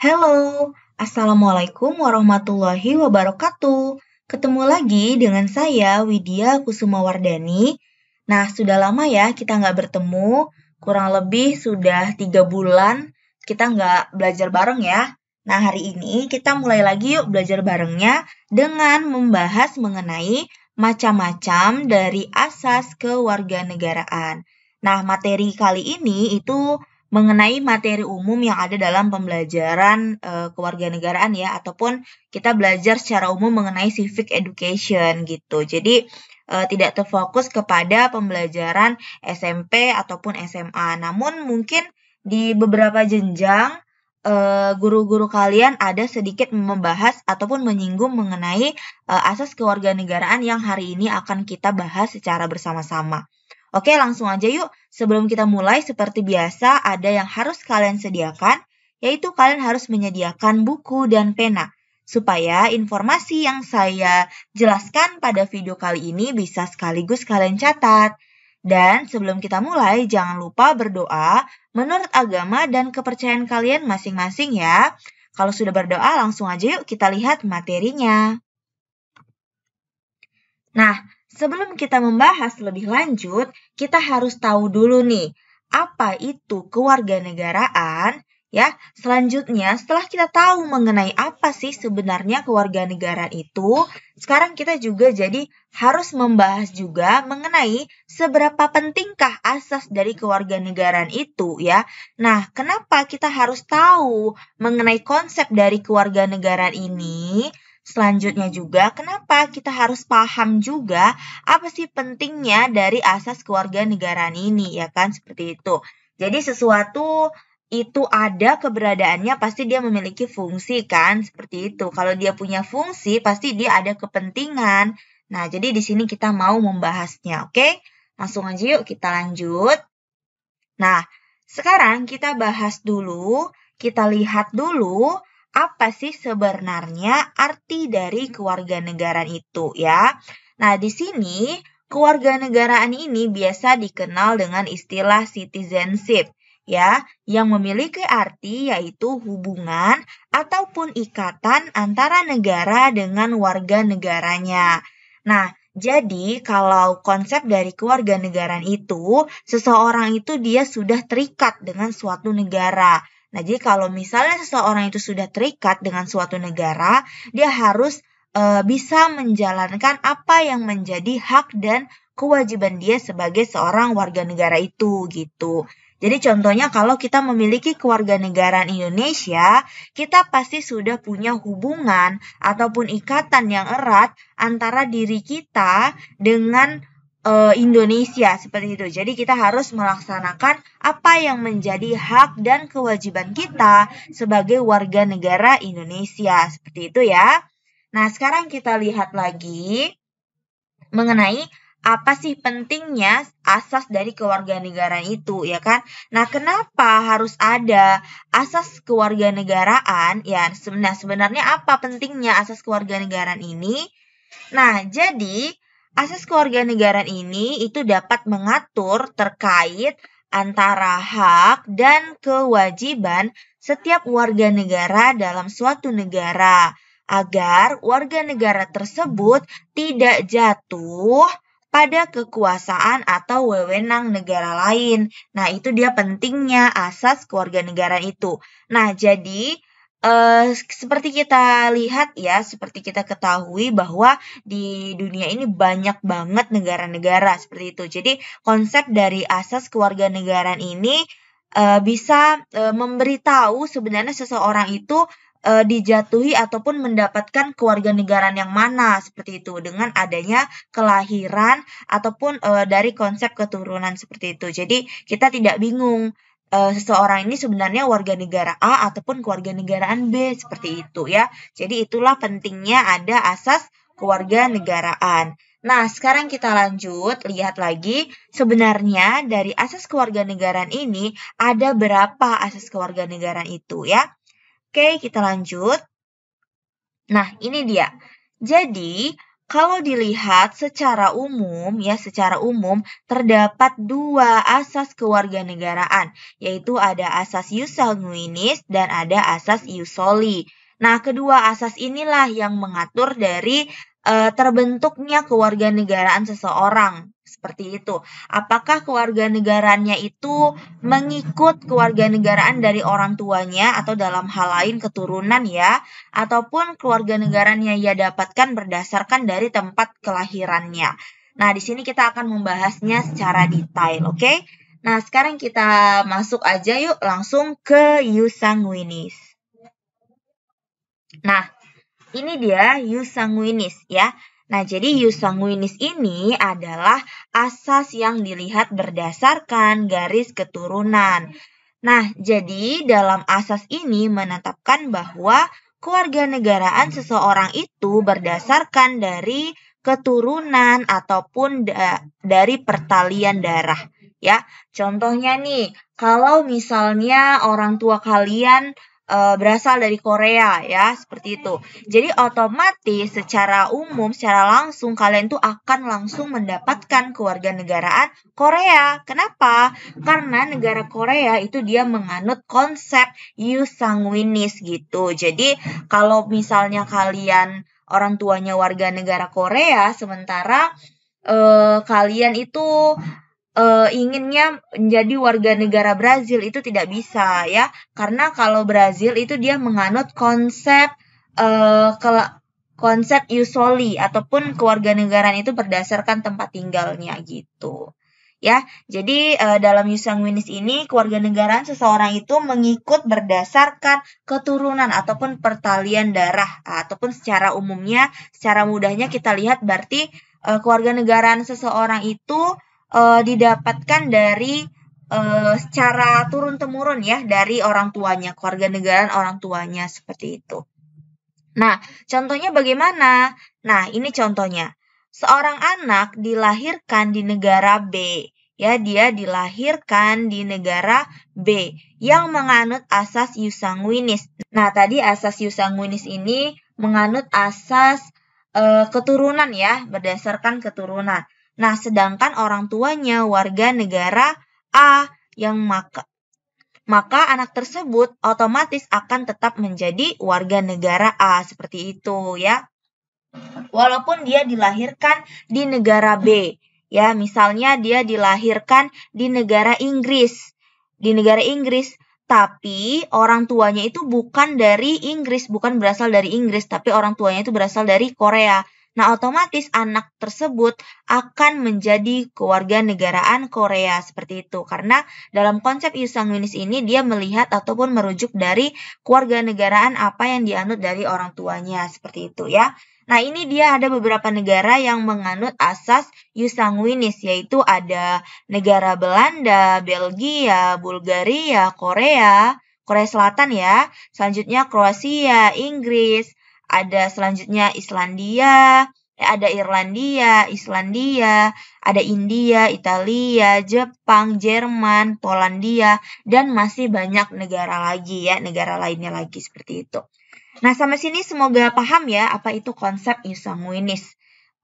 Halo, Assalamualaikum warahmatullahi wabarakatuh. Ketemu lagi dengan saya, Widya Kusumawardani. Nah, sudah lama ya kita nggak bertemu, kurang lebih sudah 3 bulan kita nggak belajar bareng ya. Nah, hari ini kita mulai lagi yuk belajar barengnya dengan membahas mengenai macam-macam dari asas kewarganegaraan. Nah, materi kali ini itu mengenai materi umum yang ada dalam pembelajaran kewarganegaraan ya, ataupun kita belajar secara umum mengenai civic education gitu. Jadi tidak terfokus kepada pembelajaran SMP ataupun SMA. Namun mungkin di beberapa jenjang guru-guru kalian ada sedikit membahas ataupun menyinggung mengenai asas kewarganegaraan yang hari ini akan kita bahas secara bersama-sama. Oke, langsung aja yuk. Sebelum kita mulai, seperti biasa, ada yang harus kalian sediakan, yaitu kalian harus menyediakan buku dan pena, supaya informasi yang saya jelaskan pada video kali ini bisa sekaligus kalian catat. Dan sebelum kita mulai, jangan lupa berdoa menurut agama dan kepercayaan kalian masing-masing ya. Kalau sudah berdoa, langsung aja yuk kita lihat materinya. Nah, sebelum kita membahas lebih lanjut, kita harus tahu dulu nih, apa itu kewarganegaraan? Ya, selanjutnya setelah kita tahu mengenai apa sih sebenarnya kewarganegaraan itu, sekarang kita juga jadi harus membahas juga mengenai seberapa pentingkah asas dari kewarganegaraan itu ya. Nah, kenapa kita harus tahu mengenai konsep dari kewarganegaraan ini? Selanjutnya juga, kenapa kita harus paham juga apa sih pentingnya dari asas kewarganegaraan ini, ya kan? Seperti itu. Jadi sesuatu itu ada keberadaannya, pasti dia memiliki fungsi kan? Seperti itu. Kalau dia punya fungsi, pasti dia ada kepentingan. Nah, jadi di sini kita mau membahasnya, oke? Langsung aja yuk kita lanjut. Nah, sekarang kita bahas dulu, kita lihat dulu apa sih sebenarnya arti dari kewarganegaraan itu ya. Nah, di sini kewarganegaraan ini biasa dikenal dengan istilah citizenship ya, yang memiliki arti yaitu hubungan ataupun ikatan antara negara dengan warga negaranya. Nah, jadi kalau konsep dari kewarganegaraan itu, seseorang itu dia sudah terikat dengan suatu negara. Nah, jadi kalau misalnya seseorang itu sudah terikat dengan suatu negara, dia harus bisa menjalankan apa yang menjadi hak dan kewajiban dia sebagai seorang warga negara itu gitu. Jadi contohnya kalau kita memiliki kewarganegaraan Indonesia, kita pasti sudah punya hubungan ataupun ikatan yang erat antara diri kita dengan Indonesia seperti itu. Jadi kita harus melaksanakan apa yang menjadi hak dan kewajiban kita sebagai warga negara Indonesia seperti itu ya. Nah, sekarang kita lihat lagi mengenai apa sih pentingnya asas dari kewarganegaraan itu, ya kan? Nah, kenapa harus ada asas kewarganegaraan? Ya, sebenarnya apa pentingnya asas kewarganegaraan ini? Nah, jadi asas kewarganegaraan ini itu dapat mengatur terkait antara hak dan kewajiban setiap warga negara dalam suatu negara agar warga negara tersebut tidak jatuh pada kekuasaan atau wewenang negara lain. Nah, itu dia pentingnya asas kewarganegaraan itu. Nah, jadi seperti kita lihat ya, seperti kita ketahui bahwa di dunia ini banyak banget negara-negara seperti itu. Jadi konsep dari asas kewarganegaraan ini bisa memberitahu sebenarnya seseorang itu dijatuhi ataupun mendapatkan kewarganegaraan yang mana seperti itu dengan adanya kelahiran ataupun dari konsep keturunan seperti itu. Jadi kita tidak bingung seseorang ini sebenarnya warga negara A ataupun kewarganegaraan B seperti itu ya. Jadi itulah pentingnya ada asas kewarganegaraan. Nah, sekarang kita lanjut lihat lagi sebenarnya dari asas kewarganegaraan ini ada berapa asas kewarganegaraan itu ya. Oke, kita lanjut. Nah, ini dia. Jadi, kalau dilihat secara umum terdapat dua asas kewarganegaraan, yaitu ada asas ius sanguinis dan ada asas ius soli. Nah, kedua asas inilah yang mengatur dari terbentuknya kewarganegaraan seseorang. Seperti itu. Apakah kewarganegaraannya itu mengikut kewarganegaraan dari orang tuanya atau dalam hal lain keturunan ya, ataupun kewarganegaraan yang ia dapatkan berdasarkan dari tempat kelahirannya. Nah, di sini kita akan membahasnya secara detail, oke? Nah, sekarang kita masuk aja yuk langsung ke ius sanguinis. Nah, ini dia ius sanguinis ya. Nah, jadi ius sanguinis ini adalah asas yang dilihat berdasarkan garis keturunan. Nah, jadi dalam asas ini menetapkan bahwa kewarganegaraan seseorang itu berdasarkan dari keturunan ataupun dari pertalian darah. Ya, contohnya nih, kalau misalnya orang tua kalian berasal dari Korea ya, seperti itu. Jadi otomatis secara umum, secara langsung kalian tuh akan langsung mendapatkan kewarganegaraan Korea. Kenapa? Karena negara Korea itu dia menganut konsep ius sanguinis gitu. Jadi kalau misalnya kalian orang tuanya warga negara Korea, sementara kalian itu inginnya menjadi warga negara Brazil itu tidak bisa ya, karena kalau Brazil itu dia menganut konsep konsep ius soli ataupun kewarganegaraan itu berdasarkan tempat tinggalnya gitu ya. Jadi dalam ius sanguinis ini kewarganegaraan seseorang itu mengikut berdasarkan keturunan ataupun pertalian darah, ataupun secara umumnya, secara mudahnya kita lihat berarti kewarganegaraan seseorang itu didapatkan dari secara turun-temurun ya, dari orang tuanya, kewarganegaraan orang tuanya seperti itu. Nah, contohnya bagaimana? Nah, ini contohnya. Seorang anak dilahirkan di negara B, ya, dia dilahirkan di negara B yang menganut asas ius sanguinis. Nah, tadi asas ius sanguinis ini menganut asas keturunan ya, berdasarkan keturunan. Nah, sedangkan orang tuanya warga negara A yang maka anak tersebut otomatis akan tetap menjadi warga negara A seperti itu ya. Walaupun dia dilahirkan di negara B, ya, misalnya dia dilahirkan di negara Inggris. Tapi orang tuanya itu bukan dari Inggris, bukan berasal dari Inggris, tapi orang tuanya itu berasal dari Korea. Nah, otomatis anak tersebut akan menjadi kewarganegaraan Korea seperti itu. Karena dalam konsep ius sanguinis ini dia melihat ataupun merujuk dari kewarganegaraan apa yang dianut dari orang tuanya seperti itu ya. Nah, ini dia ada beberapa negara yang menganut asas ius sanguinis, yaitu ada negara Belanda, Belgia, Bulgaria, Korea Selatan ya. Selanjutnya Kroasia, Inggris, ada selanjutnya Islandia, ada Irlandia, Islandia, ada India, Italia, Jepang, Jerman, Polandia, dan masih banyak negara lagi ya, negara lainnya lagi seperti itu. Nah, sampai sini semoga paham ya apa itu konsep ius sanguinis.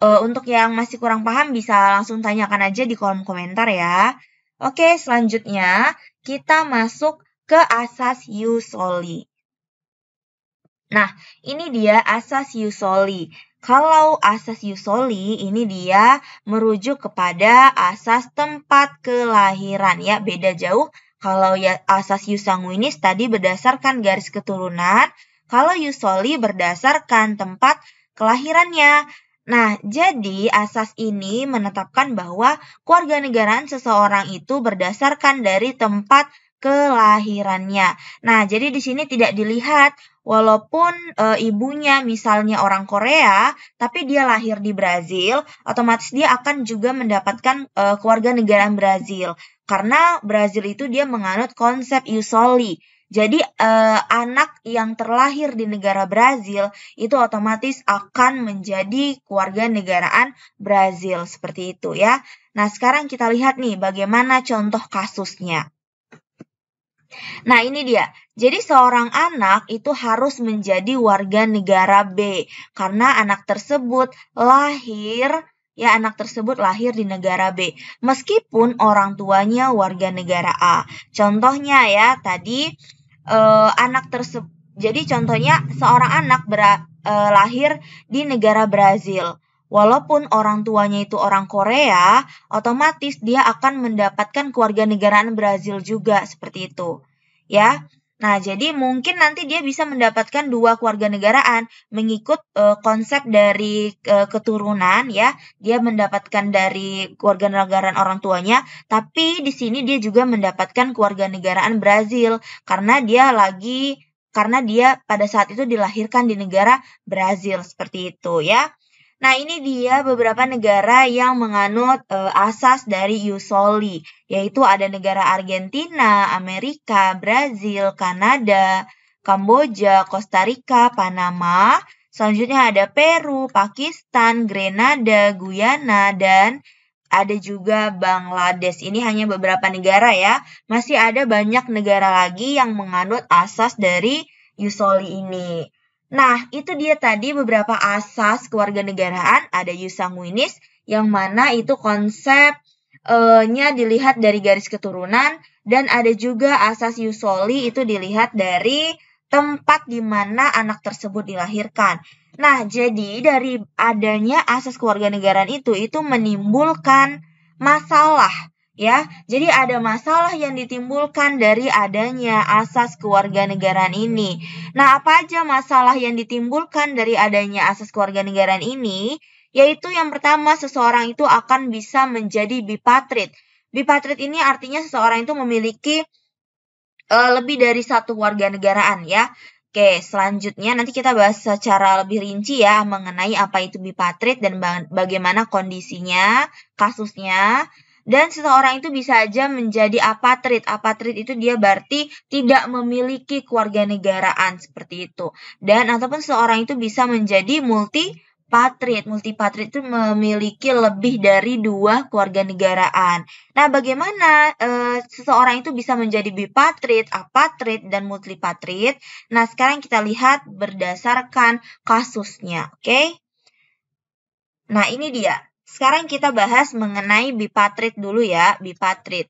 Untuk yang masih kurang paham bisa langsung tanyakan aja di kolom komentar ya. Oke, selanjutnya kita masuk ke asas ius soli. Nah, ini dia asas ius soli. Kalau asas ius soli ini dia merujuk kepada asas tempat kelahiran ya, beda jauh. Kalau ya asas ius sanguinis tadi berdasarkan garis keturunan, kalau ius soli berdasarkan tempat kelahirannya. Nah, jadi asas ini menetapkan bahwa kewarganegaraan seseorang itu berdasarkan dari tempat kelahirannya. Nah, jadi di sini tidak dilihat walaupun ibunya misalnya orang Korea, tapi dia lahir di Brazil, otomatis dia akan juga mendapatkan kewarganegaraan Brazil. Karena Brazil itu dia menganut konsep ius soli. Jadi anak yang terlahir di negara Brazil itu otomatis akan menjadi kewarganegaraan Brazil seperti itu ya. Nah, sekarang kita lihat nih bagaimana contoh kasusnya. Nah, ini dia. Jadi seorang anak itu harus menjadi warga negara B karena anak tersebut lahir di negara B meskipun orang tuanya warga negara A. Contohnya ya, tadi anak tersebut jadi contohnya seorang anak lahir di negara Brazil. Walaupun orang tuanya itu orang Korea, otomatis dia akan mendapatkan kewarganegaraan Brazil juga seperti itu. Ya. Nah, jadi mungkin nanti dia bisa mendapatkan dua kewarganegaraan mengikut konsep dari keturunan ya. Dia mendapatkan dari kewarganegaraan orang tuanya, tapi di sini dia juga mendapatkan kewarganegaraan Brazil karena dia pada saat itu dilahirkan di negara Brazil seperti itu ya. Nah, ini dia beberapa negara yang menganut asas dari Ius Soli, yaitu ada negara Argentina, Amerika, Brazil, Kanada, Kamboja, Costa Rica, Panama. Selanjutnya ada Peru, Pakistan, Grenada, Guyana, dan ada juga Bangladesh. Ini hanya beberapa negara ya. Masih ada banyak negara lagi yang menganut asas dari Ius Soli ini. Nah, itu dia tadi beberapa asas kewarganegaraan. Ada ius sanguinis, yang mana itu konsepnya dilihat dari garis keturunan. Dan ada juga asas ius soli, itu dilihat dari tempat di mana anak tersebut dilahirkan. Nah, jadi dari adanya asas kewarganegaraan itu menimbulkan masalah. Ya, jadi ada masalah yang ditimbulkan dari adanya asas kewarganegaraan ini. Nah, apa aja masalah yang ditimbulkan dari adanya asas kewarganegaraan ini? Yaitu yang pertama, seseorang itu akan bisa menjadi bipatrid. Bipatrid ini artinya seseorang itu memiliki lebih dari satu warganegaraan ya. Oke, selanjutnya nanti kita bahas secara lebih rinci ya mengenai apa itu bipatrid dan bagaimana kondisinya, kasusnya. Dan seseorang itu bisa aja menjadi apatrid. Apatrid itu dia berarti tidak memiliki kewarganegaraan seperti itu. Dan ataupun seseorang itu bisa menjadi multipatrid. Multipatrid itu memiliki lebih dari dua kewarganegaraan. Nah, bagaimana seseorang itu bisa menjadi bipatrid, apatrid, dan multipatrid? Nah, sekarang kita lihat berdasarkan kasusnya, oke? Nah, ini dia. Sekarang kita bahas mengenai bipatrid dulu ya, bipatrid.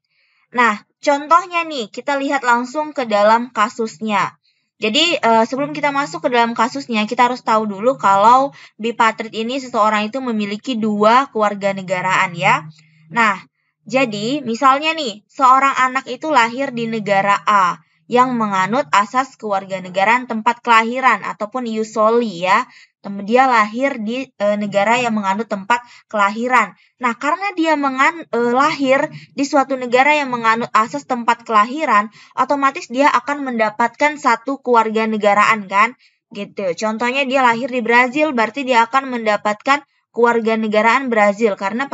Nah, contohnya nih, kita lihat langsung ke dalam kasusnya. Jadi, sebelum kita masuk ke dalam kasusnya, kita harus tahu dulu kalau bipatrid ini seseorang itu memiliki dua kewarganegaraan ya. Nah, jadi misalnya nih, seorang anak itu lahir di negara A yang menganut asas kewarganegaraan tempat kelahiran ataupun ius soli ya. Dia lahir di negara yang menganut tempat kelahiran. Nah, karena dia lahir di suatu negara yang menganut asas tempat kelahiran, otomatis dia akan mendapatkan satu kewarganegaraan kan? Gitu. Contohnya dia lahir di Brazil, berarti dia akan mendapatkan kewarganegaraan Brazil karena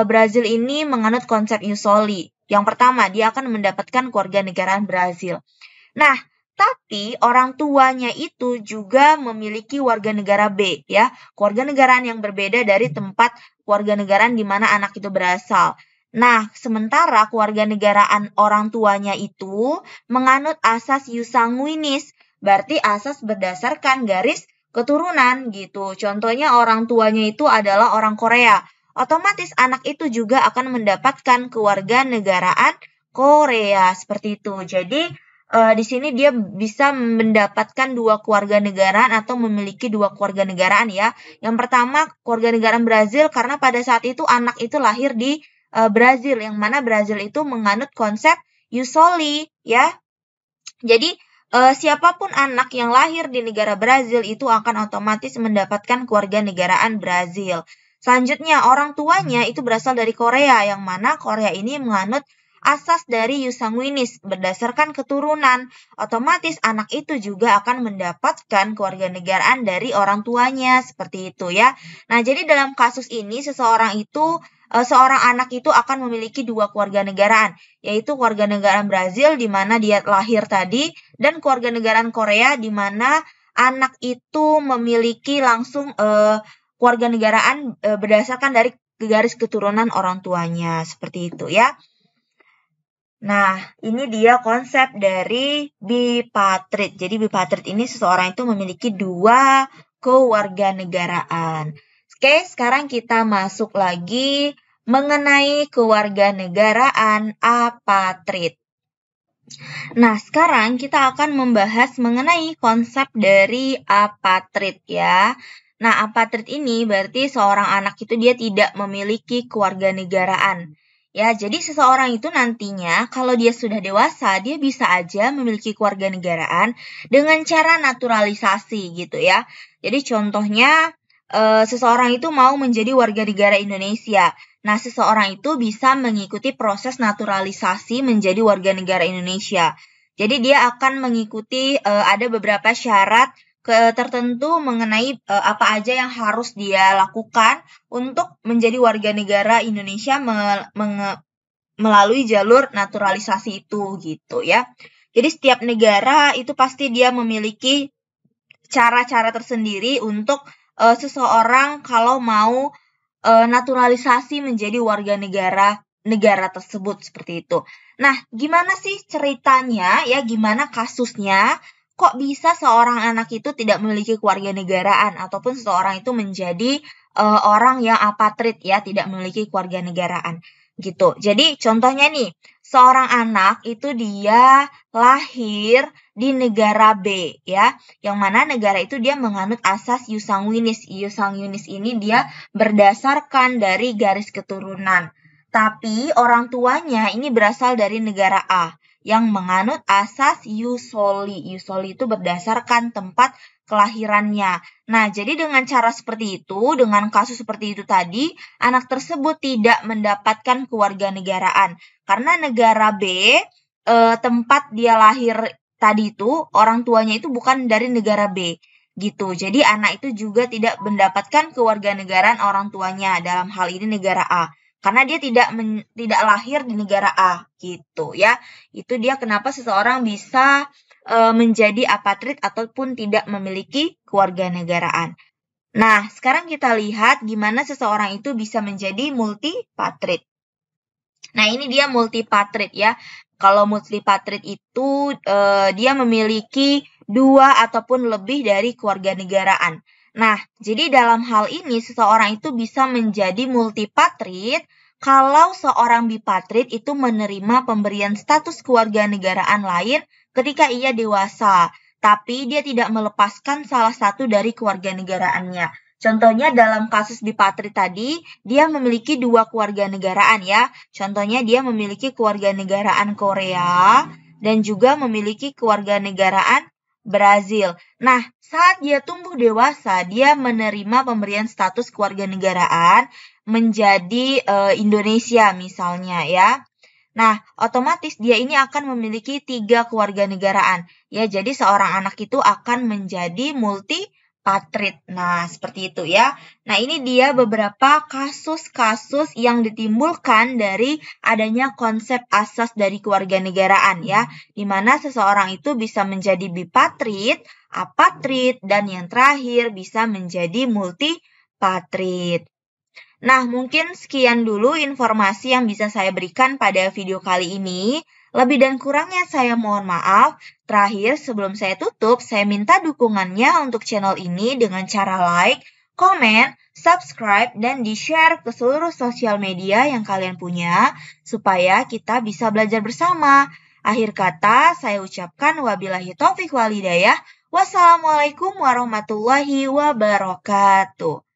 Brazil ini menganut konsep ius soli. Yang pertama, dia akan mendapatkan kewarganegaraan Brazil. Nah, tapi orang tuanya itu juga memiliki warga negara B ya, kewarganegaraan yang berbeda dari tempat kewarganegaraan di mana anak itu berasal. Nah, sementara kewarganegaraan orang tuanya itu menganut asas ius sanguinis, berarti asas berdasarkan garis keturunan gitu. Contohnya orang tuanya itu adalah orang Korea. Otomatis anak itu juga akan mendapatkan kewarganegaraan Korea seperti itu. Jadi di sini dia bisa mendapatkan dua kewarganegaraan atau memiliki dua kewarganegaraan ya. Yang pertama kewarganegaraan Brazil karena pada saat itu anak itu lahir di Brazil, yang mana Brazil itu menganut konsep ius soli ya. Jadi siapapun anak yang lahir di negara Brazil itu akan otomatis mendapatkan kewarganegaraan Brazil. Selanjutnya orang tuanya itu berasal dari Korea, yang mana Korea ini menganut asas dari ius sanguinis berdasarkan keturunan. Otomatis anak itu juga akan mendapatkan kewarganegaraan dari orang tuanya seperti itu ya. Nah, jadi dalam kasus ini seorang anak itu akan memiliki dua kewarganegaraan, yaitu kewarganegaraan Brazil di mana dia lahir tadi dan kewarganegaraan Korea di mana anak itu memiliki langsung kewarganegaraan berdasarkan dari garis keturunan orang tuanya seperti itu ya. Nah, ini dia konsep dari bipatrit. Jadi bipatrit ini seseorang itu memiliki dua kewarganegaraan. Oke, sekarang kita masuk lagi mengenai kewarganegaraan apatrit. Nah, sekarang kita akan membahas mengenai konsep dari apatrit ya. Nah, apatrit ini berarti seorang anak itu dia tidak memiliki kewarganegaraan. Ya, jadi seseorang itu nantinya kalau dia sudah dewasa, dia bisa aja memiliki kewarganegaraan dengan cara naturalisasi gitu ya. Jadi contohnya seseorang itu mau menjadi warga negara Indonesia. Nah, seseorang itu bisa mengikuti proses naturalisasi menjadi warga negara Indonesia. Jadi dia akan mengikuti ada beberapa syarat tertentu mengenai apa aja yang harus dia lakukan untuk menjadi warga negara Indonesia melalui jalur naturalisasi itu gitu ya. Jadi setiap negara itu pasti dia memiliki cara-cara tersendiri untuk seseorang kalau mau naturalisasi menjadi warga negara tersebut seperti itu. Nah, gimana sih ceritanya ya? Gimana kasusnya? Kok bisa seorang anak itu tidak memiliki kewarganegaraan ataupun seseorang itu menjadi orang yang apatrit ya, tidak memiliki kewarganegaraan gitu. Jadi contohnya nih, seorang anak itu dia lahir di negara B ya, yang mana negara itu dia menganut asas ius sanguinis. Ius sanguinis ini dia berdasarkan dari garis keturunan. Tapi orang tuanya ini berasal dari negara A yang menganut asas ius soli. Ius soli itu berdasarkan tempat kelahirannya. Nah, jadi dengan cara seperti itu, dengan kasus seperti itu tadi, anak tersebut tidak mendapatkan kewarganegaraan. Karena negara B, tempat dia lahir tadi itu, orang tuanya itu bukan dari negara B. Gitu. Jadi anak itu juga tidak mendapatkan kewarganegaraan orang tuanya, dalam hal ini negara A. Karena dia tidak lahir di negara A gitu ya. Itu dia kenapa seseorang bisa menjadi apatrit ataupun tidak memiliki kewarganegaraan. Nah, sekarang kita lihat gimana seseorang itu bisa menjadi multipatrit. Nah, ini dia multipatrit ya. Kalau multipatrit itu dia memiliki dua ataupun lebih dari kewarganegaraan. Nah, jadi dalam hal ini seseorang itu bisa menjadi multipatrit kalau seorang bipatrit itu menerima pemberian status kewarganegaraan lain ketika ia dewasa, tapi dia tidak melepaskan salah satu dari kewarganegaraannya. Contohnya dalam kasus bipatrit tadi, dia memiliki dua kewarganegaraan ya. Contohnya dia memiliki kewarganegaraan Korea dan juga memiliki kewarganegaraan Brazil. Nah, saat dia tumbuh dewasa, dia menerima pemberian status kewarganegaraan menjadi Indonesia misalnya ya. Nah, otomatis dia ini akan memiliki 3 kewarganegaraan. Ya, jadi seorang anak itu akan menjadi multipatrit. Nah, seperti itu ya. Nah, ini dia beberapa kasus-kasus yang ditimbulkan dari adanya konsep asas dari kewarganegaraan ya. Di mana seseorang itu bisa menjadi bipatrit, apatrit, dan yang terakhir bisa menjadi multipatrit. Nah, mungkin sekian dulu informasi yang bisa saya berikan pada video kali ini. Lebih dan kurangnya saya mohon maaf. Terakhir, sebelum saya tutup, saya minta dukungannya untuk channel ini dengan cara like, komen, subscribe, dan di-share ke seluruh sosial media yang kalian punya, supaya kita bisa belajar bersama. Akhir kata, saya ucapkan wabillahi taufiq wal hidayah. Wassalamualaikum warahmatullahi wabarakatuh.